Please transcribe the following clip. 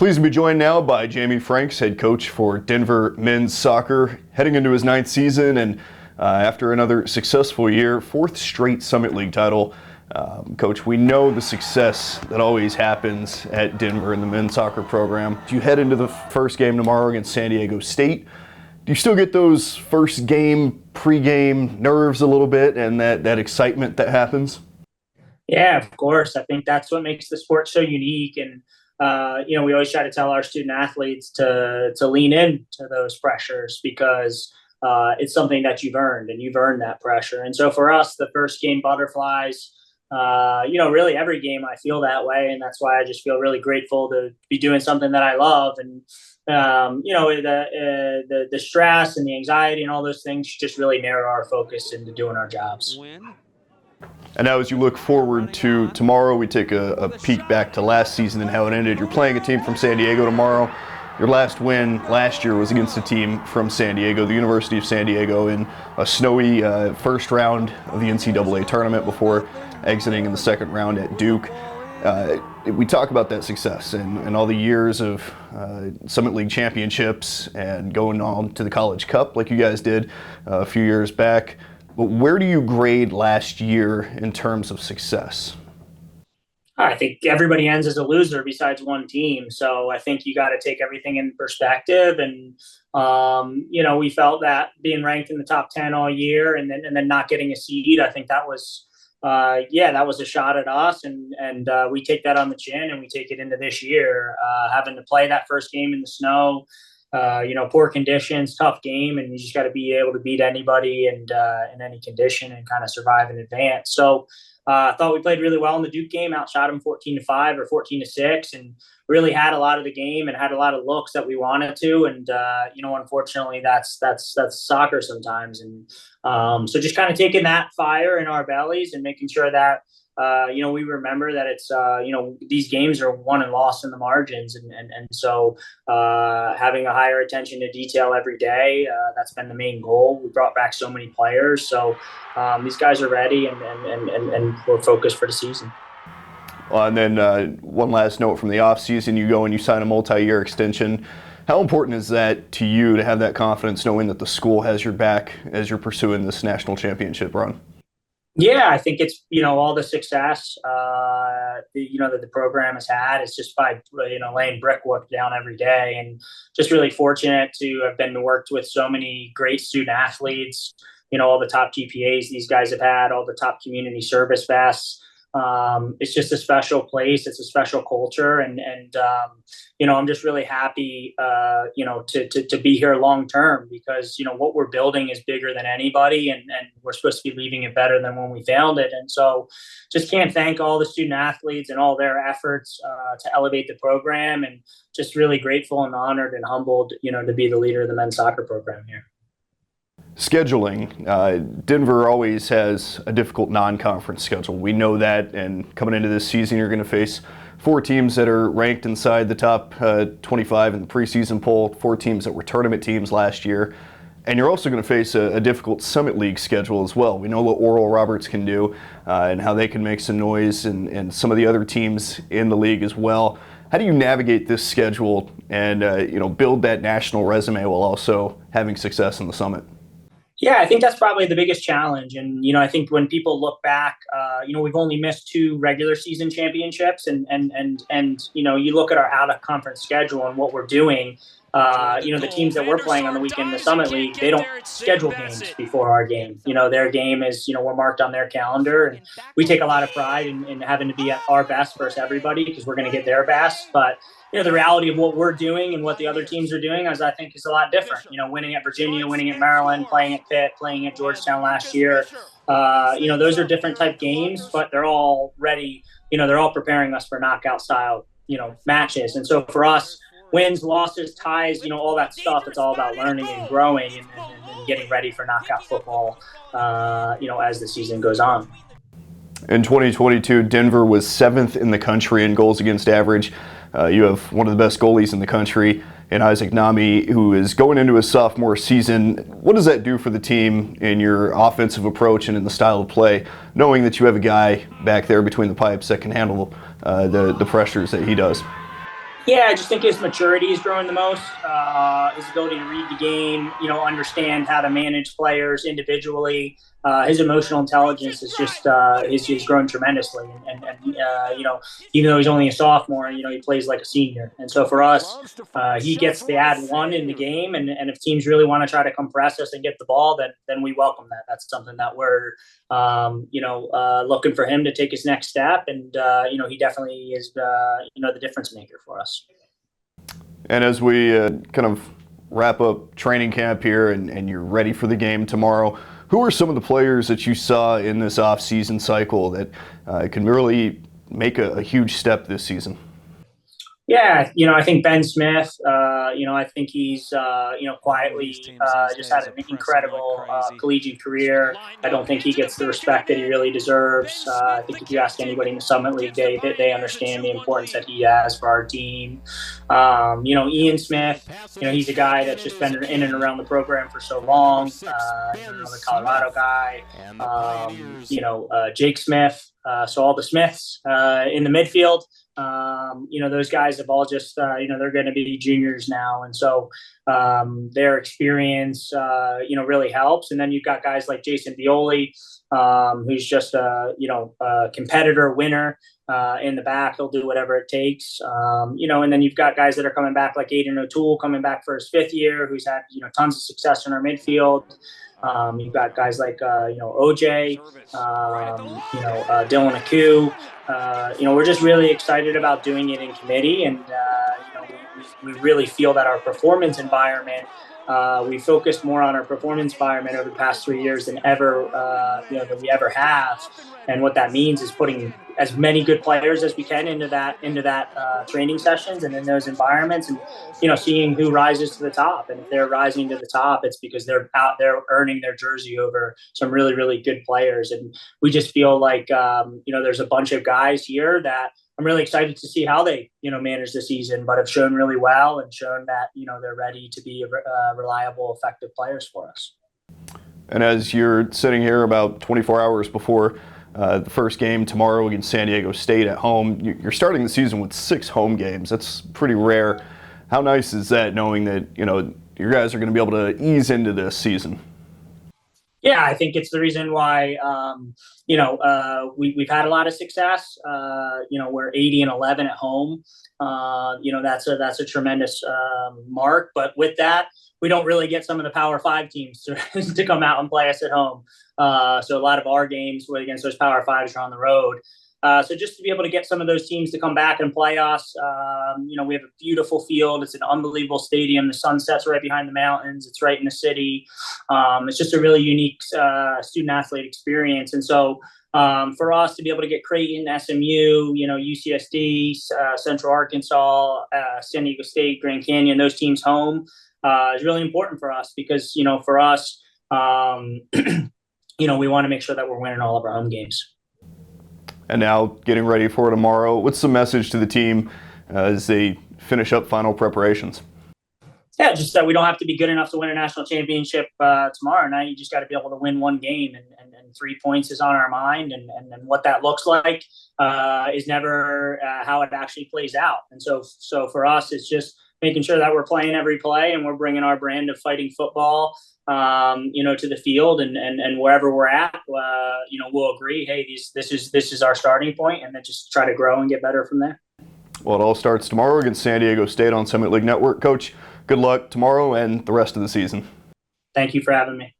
Pleased to be joined now by Jamie Franks, head coach for Denver men's soccer, heading into his 9th season and after another successful year, 4th straight Summit League title. Coach, we know the success that always happens at Denver in the men's soccer program. You head into the first game tomorrow against San Diego State. Do you still get those first game, pre-game nerves a little bit and that excitement that happens? Yeah, of course. I think that's what makes the sport so unique. And we always try to tell our student athletes to lean into those pressures because it's something that you've earned that pressure. And so for us, the first game butterflies, really every game I feel that way. And that's why I just feel really grateful to be doing something that I love. And, the stress and the anxiety and all those things just really narrow our focus into doing our jobs. And now as you look forward to tomorrow, we take a peek back to last season and how it ended. You're playing a team from San Diego tomorrow. Your last win last year was against a team from San Diego, the University of San Diego, in a snowy first round of the NCAA Tournament before exiting in the second round at Duke. We talk about that success and all the years of Summit League championships and going on to the College Cup like you guys did a few years back. But where do you grade last year in terms of success? I think everybody ends as a loser besides one team. So I think you got to take everything in perspective. And, we felt that being ranked in the top 10 all year and then not getting a seed, I think that was, that was a shot at us. And we take that on the chin and we take it into this year, having to play that first game in the snow. Poor conditions, tough game, and you just got to be able to beat anybody and in any condition and kind of survive in advance. So I thought we played really well in the Duke game, outshot them 14-5 or 14-6, and really had a lot of the game and had a lot of looks that we wanted to. And unfortunately, that's soccer sometimes. And so just kind of taking that fire in our bellies and making sure that we remember that it's, these games are won and lost in the margins. And so having a higher attention to detail every day, that's been the main goal. We brought back so many players. So these guys are ready and we're focused for the season. And then one last note from the offseason, you go and you sign a multi-year extension. How important is that to you to have that confidence knowing that the school has your back as you're pursuing this national championship run? Yeah, I think it's, all the success, that the program has had. It's just by, laying brickwork down every day, and just really fortunate to have been worked with so many great student athletes, all the top GPAs these guys have had, all the top community service vests. It's just a special place. It's a special culture. And I'm just really happy, to be here long term because, what we're building is bigger than anybody and we're supposed to be leaving it better than when we found it. And so just can't thank all the student athletes and all their efforts to elevate the program, and just really grateful and honored and humbled, to be the leader of the men's soccer program here. Scheduling. Denver always has a difficult non-conference schedule. We know that, and coming into this season, you're going to face 4 teams that are ranked inside the top 25 in the preseason poll, 4 teams that were tournament teams last year, and you're also going to face a difficult Summit League schedule as well. We know what Oral Roberts can do and how they can make some noise, and some of the other teams in the league as well. How do you navigate this schedule and build that national resume while also having success in the Summit? Yeah, I think that's probably the biggest challenge. And, I think when people look back, we've only missed 2 regular season championships and you look at our out of conference schedule and what we're doing, the teams that we're playing on the weekend in the Summit League, they don't schedule games before our game. Their game is, we're marked on their calendar, and we take a lot of pride in having to be at our best versus everybody because we're going to get their best. But the reality of what we're doing and what the other teams are doing is, I think, is a lot different. Winning at Virginia, winning at Maryland, playing at Pitt, playing at Georgetown last year. Those are different type games, but they're all ready. They're all preparing us for knockout style, matches. And so for us, wins, losses, ties, all that stuff, it's all about learning and growing and getting ready for knockout football, as the season goes on. In 2022, Denver was 7th in the country in goals against average. You have one of the best goalies in the country in Isaac Nami, who is going into his sophomore season. What does that do for the team in your offensive approach and in the style of play, knowing that you have a guy back there between the pipes that can handle the pressures that he does? Yeah, I just think his maturity is growing the most. His ability to read the game, understand how to manage players individually. His emotional intelligence is just is growing tremendously. And even though he's only a sophomore, he plays like a senior. And so for us, he gets the add one in the game. And if teams really want to try to compress us and get the ball, then we welcome that. That's something that we're looking for him to take his next step. And he definitely is the difference maker for us. And as we kind of wrap up training camp here and you're ready for the game tomorrow, who are some of the players that you saw in this offseason cycle that can really make a huge step this season? Yeah, I think Ben Smith, I think he's, quietly just had an incredible collegiate career. I don't think he gets the respect that he really deserves. I think if you ask anybody in the Summit League, they understand the importance that he has for our team. Ian Smith, he's a guy that's just been in and around the program for so long. The Colorado guy. Jake Smith. So all the Smiths in the midfield. Those guys have all just, they're going to be juniors now. And so their experience, really helps. And then you've got guys like Jason Violi, who's just a competitor, winner in the back. He'll do whatever it takes. And then you've got guys that are coming back like Aiden O'Toole coming back for his fifth year, who's had, tons of success in our midfield. You've got guys like, OJ, Dylan Aku. We're just really excited about doing it in committee. And, we really feel that our performance environment, we focused more on our performance environment over the past 3 years than ever, that we ever have. And what that means is putting as many good players as we can into that training sessions and in those environments, and seeing who rises to the top. And if they're rising to the top, it's because they're out there earning their jersey over some really, really good players. And we just feel like there's a bunch of guys here that I'm really excited to see how they manage the season, but have shown really well and shown that they're ready to be reliable, effective players for us. And as you're sitting here about 24 hours before the first game tomorrow against San Diego State at home, you're starting the season with 6 home games. That's pretty rare. How nice is that, knowing that your guys are going to be able to ease into this season? Yeah, I think it's the reason why we've had a lot of success. We're 80-11 at home. That's a tremendous mark. But with that, we don't really get some of the Power 5 teams to come out and play us at home. So a lot of our games against those Power 5s are on the road. So just to be able to get some of those teams to come back and play us, we have a beautiful field. It's an unbelievable stadium. The sun sets right behind the mountains. It's right in the city. It's just a really unique student-athlete experience. And so for us to be able to get Creighton, SMU, UCSD, Central Arkansas, San Diego State, Grand Canyon, those teams home is really important for us because, for us, we want to make sure that we're winning all of our home games. And now getting ready for tomorrow, what's the message to the team as they finish up final preparations? Yeah, just that we don't have to be good enough to win a national championship tomorrow night. You just got to be able to win one game, and 3 points is on our mind. And what that looks like is never how it actually plays out. And so for us, it's just making sure that we're playing every play and we're bringing our brand of fighting football to the field, and wherever we're at, we'll agree, hey, this is our starting point, and then just try to grow and get better from there. Well, it all starts tomorrow against San Diego State on Summit League Network. Coach, good luck tomorrow and the rest of the season. Thank you for having me.